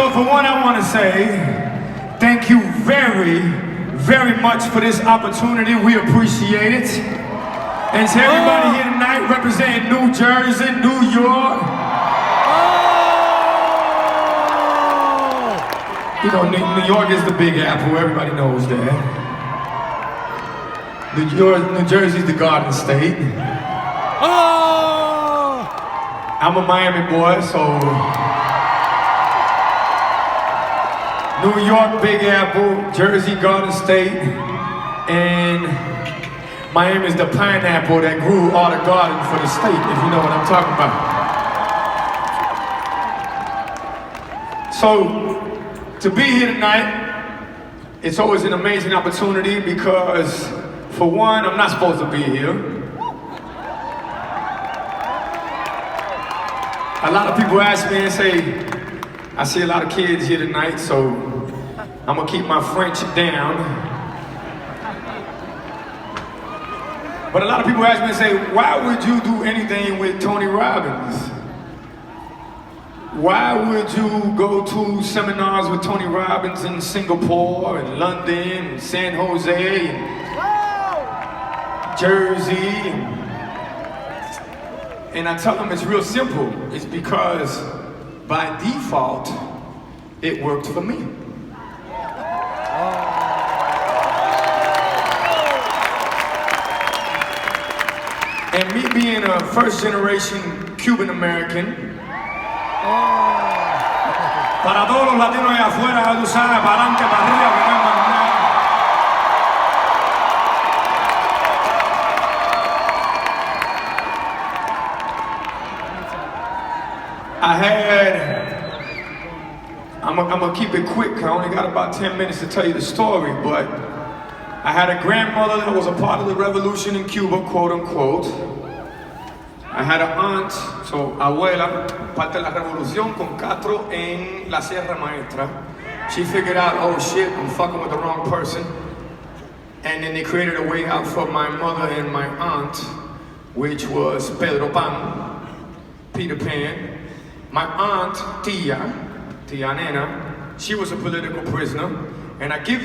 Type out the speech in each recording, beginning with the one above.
So for one, I want to say thank you very, very much for this opportunity. We appreciate it. And to everybody here tonight representing New Jersey, New York. You know, New York is the Big Apple. Everybody knows that. New Jersey's the Garden State. I'm a Miami boy, so New York, Big Apple, Jersey, Garden State, and Miami is the pineapple that grew all the garden for the state, if you know what I'm talking about. So, to be here tonight, it's always an amazing opportunity because, for one, I'm not supposed to be here. A lot of people ask me and say, I see a lot of kids here tonight, so I'm gonna keep my French down. But a lot of people ask me and say, why would you do anything with Tony Robbins? Why would you go to seminars with Tony Robbins in Singapore and London and San Jose and Jersey? And I tell them it's real simple. It's because by default, it worked for me. And me being a first-generation Cuban-American, para todos los latinos allá afuera, tú sabes, para adelante, para arriba, que no hay más nada. I'm gonna keep it quick. I only got about 10 minutes to tell you the story, but I had a grandmother that was a part of the revolution in Cuba, quote unquote. I had an aunt, so abuela, parte de la revolución con Castro en la Sierra Maestra. She figured out, oh shit, I'm fucking with the wrong person. And then they created a way out for my mother and my aunt, which was Pedro Pan, Peter Pan. My aunt, Tia Nena, she was a political prisoner. And I give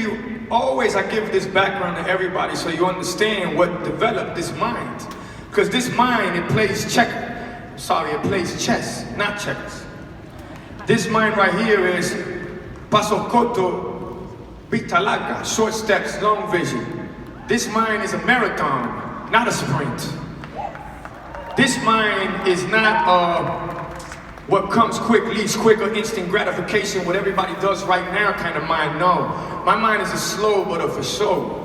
this background to everybody so you understand what developed this mind. Because this mind, it plays it plays chess, not checkers. This mind right here is paso corto, vista larga, short steps, long vision. This mind is a marathon, not a sprint. This mind is not what comes quick leads quick or instant gratification, what everybody does right now kind of mind. No, my mind is a slow but a for sure.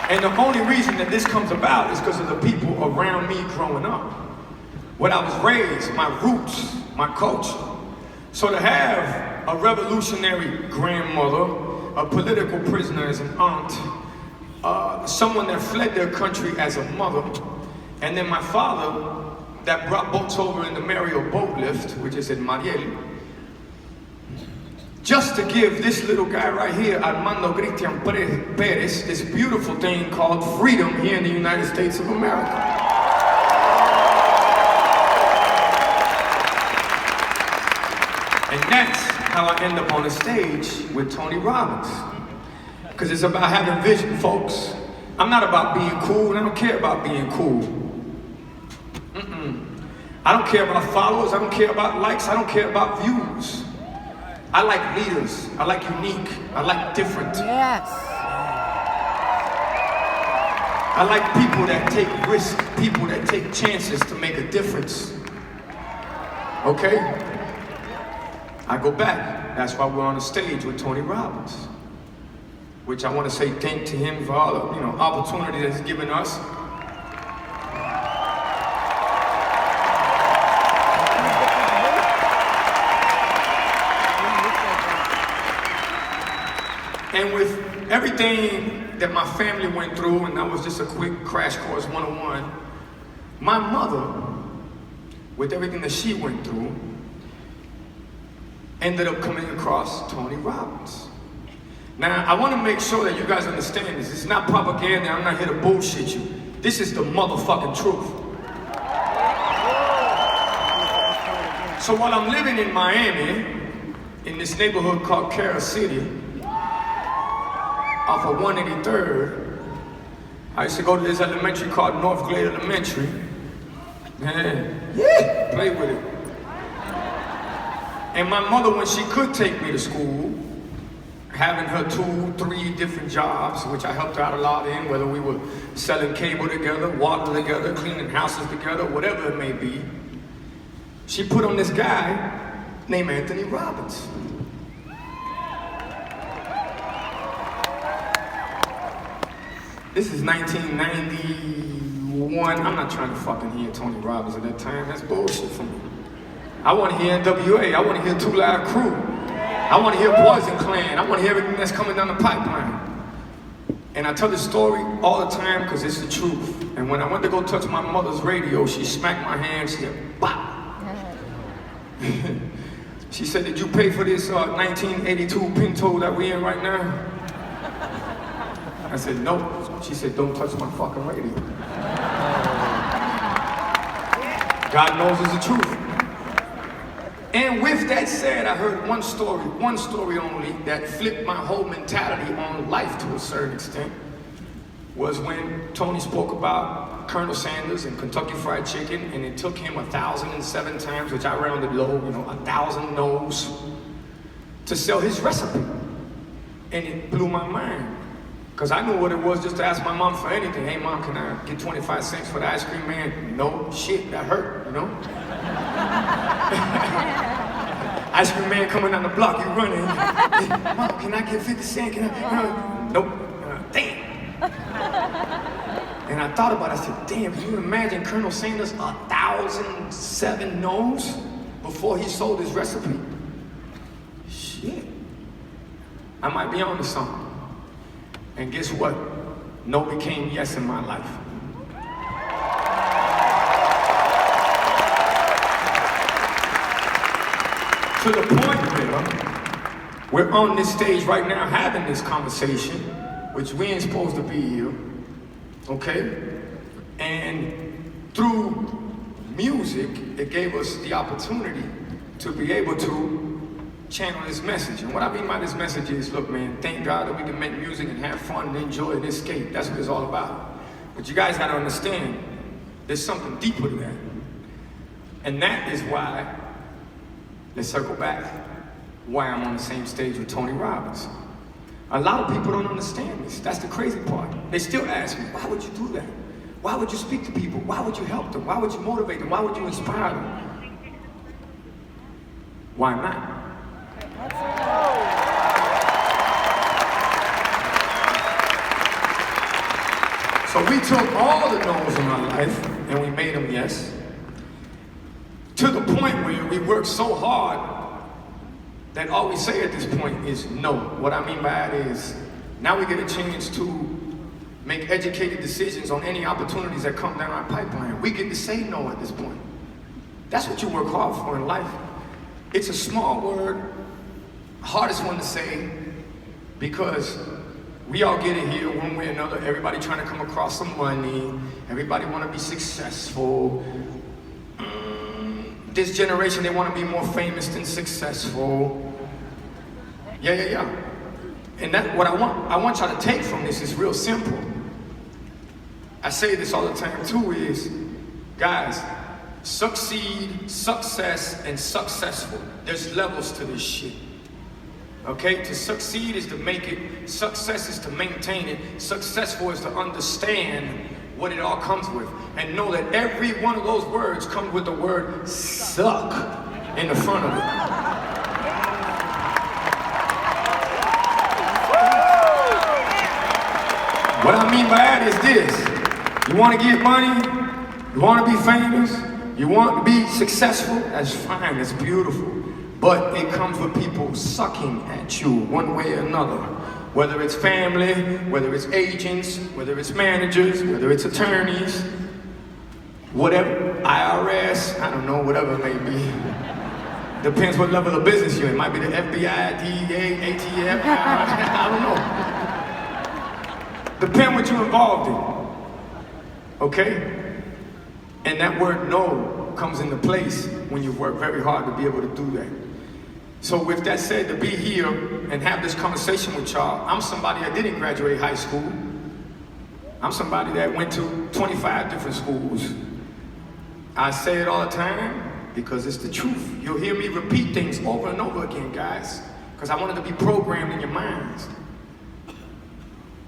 And the only reason that this comes about is because of the people around me growing up. What I was raised, my roots, my culture. So to have a revolutionary grandmother, a political prisoner as an aunt, someone that fled their country as a mother, and then my father that brought boats over in the Mario boat lift, which is in Mariel, just to give this little guy right here, Armando Cristian Perez, this beautiful thing called freedom here in the United States of America. And that's how I end up on the stage with Tony Robbins. Because it's about having vision, folks. I'm not about being cool, and I don't care about being cool. I don't care about followers, I don't care about likes, I don't care about views. I like leaders, I like unique, I like different. Yes. I like people that take risks, people that take chances to make a difference. Okay? I go back, that's why we're on the stage with Tony Robbins. Which I want to say thank to him for all the opportunity that he's given us. And with everything that my family went through, and that was just a quick crash course 101, my mother, with everything that she went through, ended up coming across Tony Robbins. Now, I want to make sure that you guys understand this. It's not propaganda, I'm not here to bullshit you. This is the motherfucking truth. So while I'm living in Miami, in this neighborhood called Carol City, off of 183rd, I used to go to this elementary called North Glade Elementary. Yeah, play with it. And my mother, when she could take me to school, having her 2, 3 different jobs, which I helped her out a lot in, whether we were selling cable together, water together, cleaning houses together, whatever it may be, she put on this guy named Tony Robbins. This is 1991. I'm not trying to fucking hear Tony Robbins at that time. That's bullshit for me. I want to hear NWA. I want to hear Two Live Crew. I want to hear Poison Clan. I want to hear everything that's coming down the pipeline. And I tell this story all the time because it's the truth. And when I went to go touch my mother's radio, she smacked my hand. She said, "Bop." She said, "Did you pay for this 1982 Pinto that we in right now?" I said, "No." She said, "Don't touch my fucking radio." God knows it's the truth. And with that said, I heard one story only, that flipped my whole mentality on life to a certain extent, was when Tony spoke about Colonel Sanders and Kentucky Fried Chicken, and it took him 1,007 times, which I rounded low, 1,000 no's, to sell his recipe. And it blew my mind. Because I knew what it was just to ask my mom for anything. "Hey mom, can I get 25 cents for the ice cream man?" No, shit, that hurt, Ice cream man coming down the block, you running. "Hey, mom, can I get 50 cents? Can I? Nope. Damn. And I thought about it, I said, damn, can you imagine Colonel Sanders 1,007 no's before he sold his recipe? Shit. I might be onto something. And guess what? No became yes in my life. To the point where we're on this stage right now having this conversation, which we ain't supposed to be here, okay? And through music, it gave us the opportunity to be able to channel this message. And what I mean by this message is, look man, thank God that we can make music and have fun and enjoy and escape. That's what it's all about. But you guys gotta understand, there's something deeper to that. And that is why, let's circle back, why I'm on the same stage with Tony Robbins. A lot of people don't understand this. That's the crazy part. They still ask me, why would you do that? Why would you speak to people? Why would you help them? Why would you motivate them? Why would you inspire them? Why not? So we took all the no's in our life and we made them yes. To the point where we work so hard that all we say at this point is no. What I mean by that is, now we get a chance to make educated decisions on any opportunities that come down our pipeline. We get to say no at this point. That's what you work hard for in life. It's a small word, hardest one to say, because we all get it here one way or another. Everybody trying to come across some money. Everybody want to be successful. This generation, they want to be more famous than successful. Yeah. And that, what I want y'all to take from this is real simple. I say this all the time too, is, guys, succeed, success, and successful. There's levels to this shit. Okay? To succeed is to make it. Success is to maintain it. Successful is to understand what it all comes with. And know that every one of those words comes with the word suck in the front of it. What I mean by that is this. You want to get money? You want to be famous? You want to be successful? That's fine, that's beautiful. But it comes with people sucking at you one way or another. Whether it's family, whether it's agents, whether it's managers, whether it's attorneys, whatever, IRS, I don't know, whatever it may be. Depends what level of business you're in. It might be the FBI, DEA, ATF, I don't know. Depend what you're involved in, okay? And that word no comes into place when you work very hard to be able to do that. So with that said, to be here and have this conversation with y'all, I'm somebody that didn't graduate high school. I'm somebody that went to 25 different schools. I say it all the time because it's the truth. You'll hear me repeat things over and over again, guys, because I wanted to be programmed in your minds.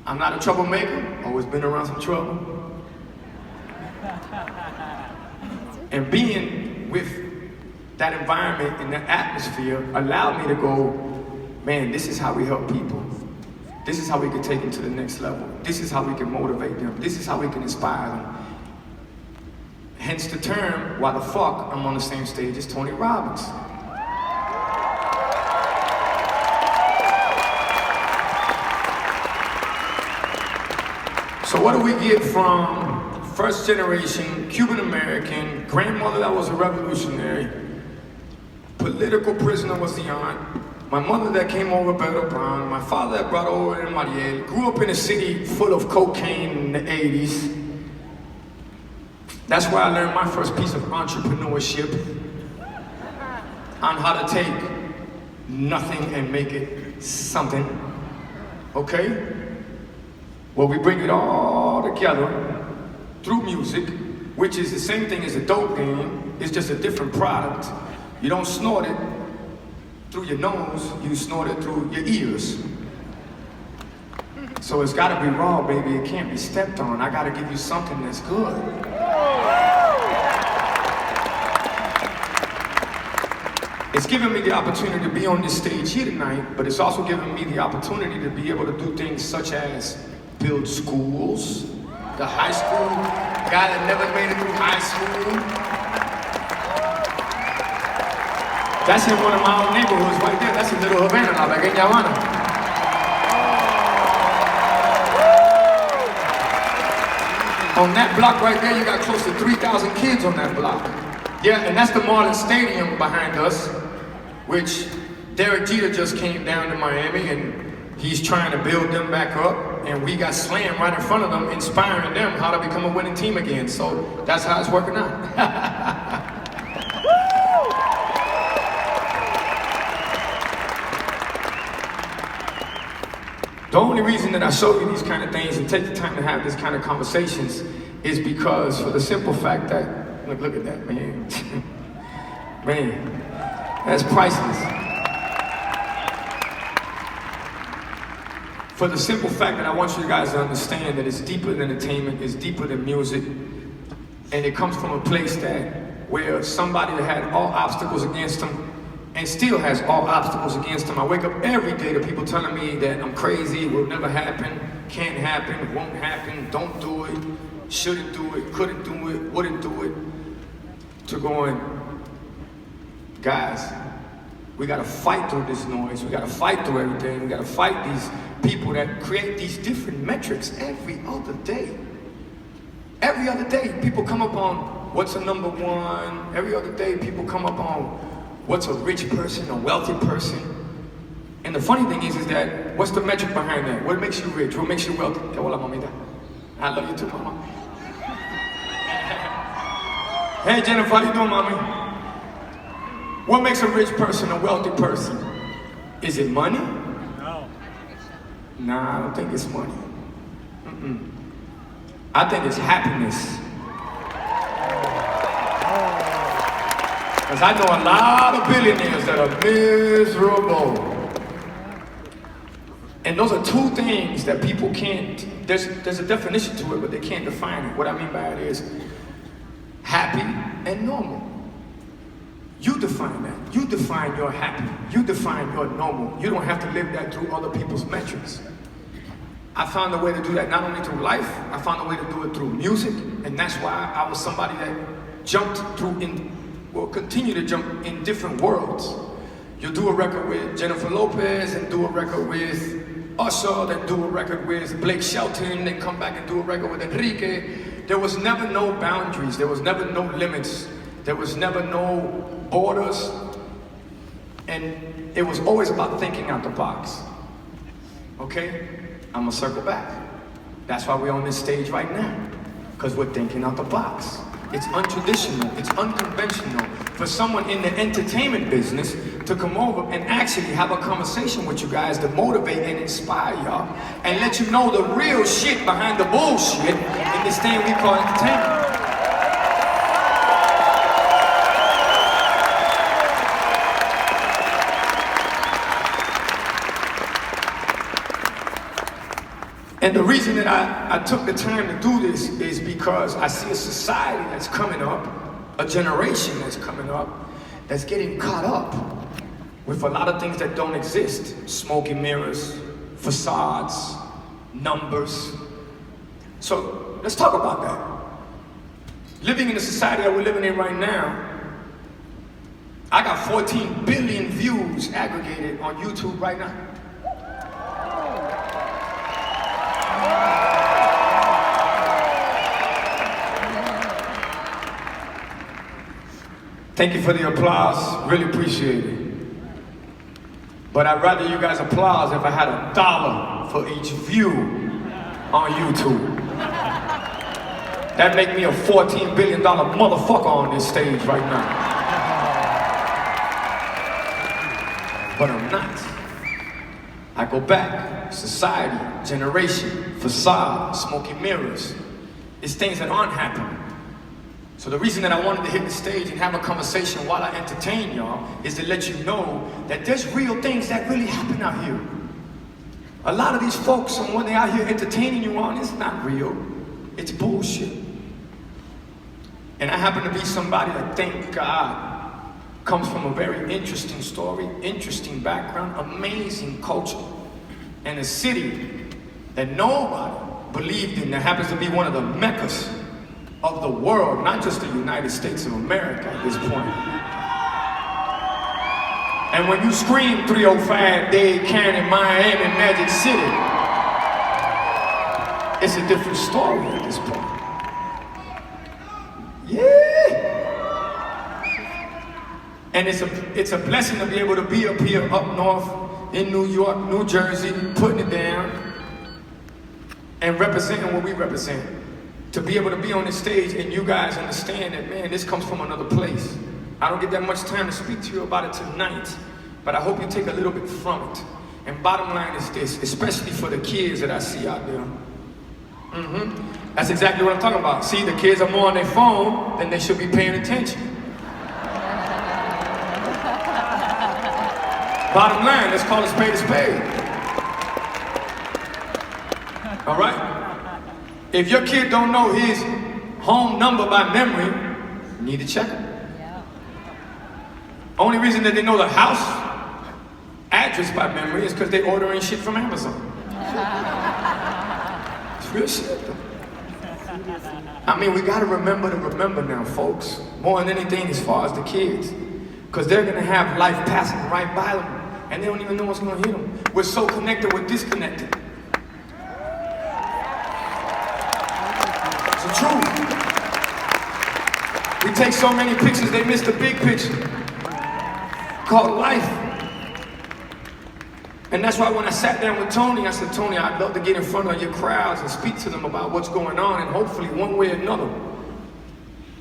I'm not a troublemaker, always been around some trouble. And being with that environment and that atmosphere allowed me to go, man, this is how we help people. This is how we can take them to the next level. This is how we can motivate them. This is how we can inspire them. Hence the term, why the fuck I'm on the same stage as Tony Robbins. So what do we get from first generation, Cuban American, grandmother that was a revolutionary, political prisoner was the aunt, my mother that came over Beto Brown, my father that brought over in Mariel, grew up in a city full of cocaine in the 80s. That's where I learned my first piece of entrepreneurship on how to take nothing and make it something, okay? Well, we bring it all together through music, which is the same thing as a dope game. It's just a different product. You don't snort it through your nose, you snort it through your ears. So it's gotta be raw, baby. It can't be stepped on. I gotta give you something that's good. It's given me the opportunity to be on this stage here tonight, but it's also given me the opportunity to be able to do things such as build schools, the high school, guy that never made it through high school. That's in one of my own neighborhoods right there. That's in Little Havana, La Pequeña Habana. On that block right there, you got close to 3,000 kids on that block. Yeah, and that's the Marlins Stadium behind us, which Derek Jeter just came down to Miami and he's trying to build them back up, and we got Slam right in front of them, inspiring them how to become a winning team again. So that's how it's working out. The only reason that I show you these kind of things and take the time to have this kind of conversations is because for the simple fact that, look at that, man. Man, that's priceless. For the simple fact that I want you guys to understand that it's deeper than entertainment, it's deeper than music, and it comes from a place that where somebody that had all obstacles against them and still has all obstacles against them. I wake up every day to people telling me that I'm crazy, will never happen, can't happen, won't happen, don't do it, shouldn't do it, couldn't do it, wouldn't do it. To going, guys, we gotta fight through this noise, we gotta fight through everything, we gotta fight these people that create these different metrics every other day. Every other day, people come up on what's a number one. Every other day, people come up on what's a rich person, a wealthy person. And the funny thing is that, what's the metric behind that? What makes you rich? What makes you wealthy? Hola, mamita. I love you too, mama. Hey, Jennifer, how you doing, mommy? What makes a rich person a wealthy person? Is it money? No. Nah, I don't think it's money. I think it's happiness. Because I know a lot of billionaires that are miserable. And those are two things that people can't, there's a definition to it, but they can't define it. What I mean by it is happy and normal. You define that. You define your happy. You define your normal. You don't have to live that through other people's metrics. I found a way to do that not only through life, I found a way to do it through music, and that's why I was somebody that jumped through will continue to jump in different worlds. You'll do a record with Jennifer Lopez, and do a record with Usher, then do a record with Blake Shelton, then come back and do a record with Enrique. There was never no boundaries, there was never no limits, there was never no borders, and it was always about thinking out the box. Okay? I'm gonna circle back. That's why we're on this stage right now, because we're thinking out the box. It's untraditional, it's unconventional for someone in the entertainment business to come over and actually have a conversation with you guys to motivate and inspire y'all and let you know the real shit behind the bullshit in this thing we call entertainment. And the reason that I took the time to do this is because I see a society that's coming up, a generation that's coming up, that's getting caught up with a lot of things that don't exist. Smoke and mirrors, facades, numbers. So let's talk about that. Living in the society that we're living in right now, I got 14 billion views aggregated on YouTube right now. Thank you for the applause, really appreciate it. But I'd rather you guys applause if I had $1 for each view on YouTube. That'd make me a $14 billion motherfucker on this stage right now. But I'm not. I go back, society, generation, facade, smoky mirrors. It's things that aren't happening. So the reason that I wanted to hit the stage and have a conversation while I entertain y'all is to let you know that there's real things that really happen out here. A lot of these folks, and when they're out here entertaining you on, it's not real. It's bullshit. And I happen to be somebody that, thank God, comes from a very interesting story, interesting background, amazing culture, and a city that nobody believed in, that happens to be one of the meccas of the world, not just the United States of America at this point. And when you scream 305 Dade County, Miami, Magic City, it's a different story at this point. Yeah! And it's a blessing to be able to be up here, up north, in New York, New Jersey, putting it down, and representing what we represent. To be able to be on this stage and you guys understand that, man, this comes from another place. I don't get that much time to speak to you about it tonight, but I hope you take a little bit from it. And bottom line is this, especially for the kids that I see out there. That's exactly what I'm talking about. See, the kids are more on their phone than they should be paying attention. Bottom line, let's call a spade a spade. All right? If your kid don't know his home number by memory, you need to check him. Yeah. Only reason that they know the house address by memory is because they're ordering shit from Amazon. It's real shit though. I mean, we gotta remember to remember now, folks, more than anything as far as the kids. Because they're gonna have life passing right by them and they don't even know what's gonna hit them. We're so connected, we're disconnected. Truth. We take so many pictures, they miss the big picture called life. And that's why when I sat down with Tony, I said, Tony, I'd love to get in front of your crowds and speak to them about what's going on and hopefully one way or another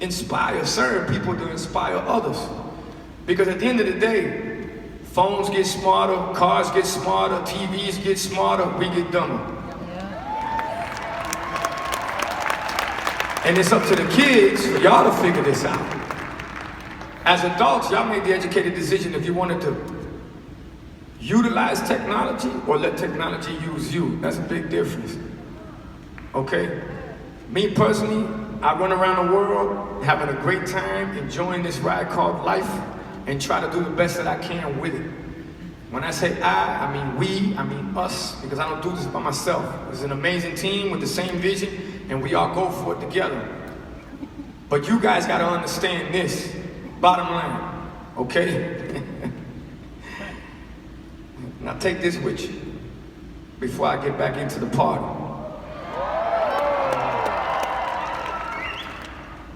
inspire certain people to inspire others. Because at the end of the day, phones get smarter, cars get smarter, TVs get smarter, we get dumber. And it's up to the kids for y'all to figure this out. As adults, y'all made the educated decision if you wanted to utilize technology or let technology use you. That's a big difference. Okay? Me personally, I run around the world having a great time, enjoying this ride called life, and try to do the best that I can with it. When I say I mean we, I mean us, because I don't do this by myself. It's an amazing team with the same vision, and we all go for it together. But you guys gotta understand this, bottom line, okay? Now take this with you before I get back into the party.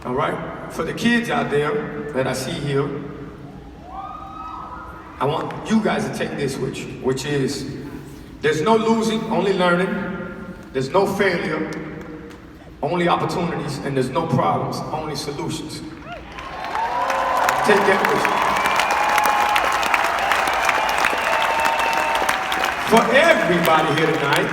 All right? For the kids out there that I see here, I want you guys to take this with you, which is, there's no losing, only learning. There's no failure, Only opportunities, and there's no problems, only solutions. Take that with you. For everybody here tonight,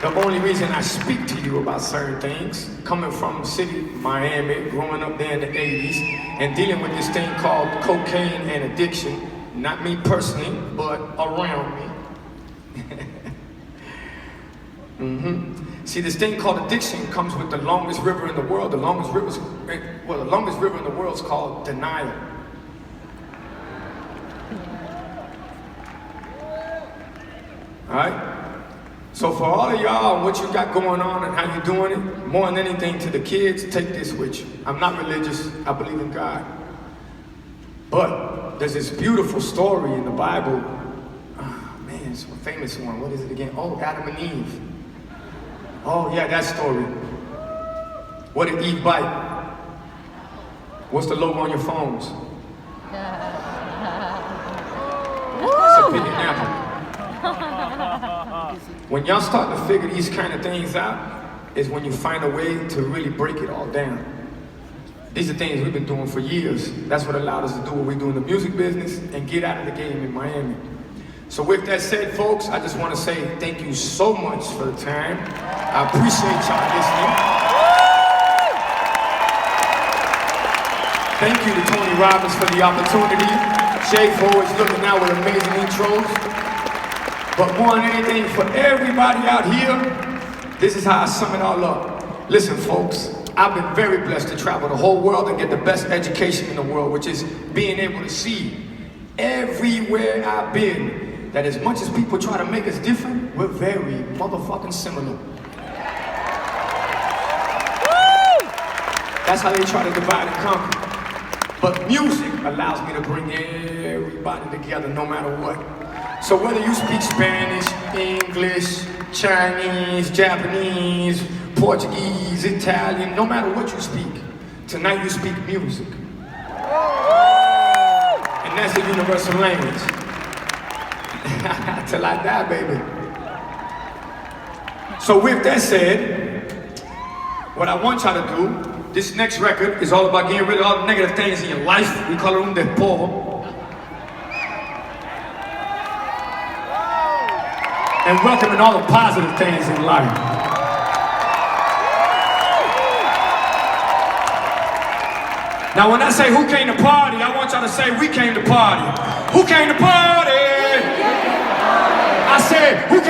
the only reason I speak to you about certain things, coming from the city, Miami, growing up there in the 80s, and dealing with this thing called cocaine and addiction, not me personally, but around me. See, this thing called addiction comes with the longest river in the world. The longest river in the world is called denial. All right? So for all of y'all, what you got going on and how you doing it, more than anything to the kids, take this with you. I'm not religious, I believe in God. But there's this beautiful story in the Bible. Oh man, it's a famous one. What is it again? Oh, Adam and Eve. Oh yeah, that story. What did Eve bite? What's the logo on your phones? It's a picking apple. When y'all start to figure these kind of things out, is when you find a way to really break it all down. These are things we've been doing for years. That's what allowed us to do what we do in the music business and get out of the game in Miami. So with that said, folks, I just want to say thank you so much for the time. I appreciate y'all listening. Thank you to Tony Robbins for the opportunity. Jay for always looking out with amazing intros. But more than anything, for everybody out here, this is how I sum it all up. Listen, folks, I've been very blessed to travel the whole world and get the best education in the world, which is being able to see everywhere I've been that as much as people try to make us different, we're very motherfucking similar. That's how they try to divide and conquer. But music allows me to bring everybody together no matter what. So whether you speak Spanish, English, Chinese, Japanese, Portuguese, Italian, no matter what you speak, tonight you speak music. And that's the universal language. Till I die, baby. So with that said, what I want y'all to do, this next record is all about getting rid of all the negative things in your life. We call it un despojo. And welcoming all the positive things in life. Now when I say who came to party, I want y'all to say we came to party. Who came to party? I said, who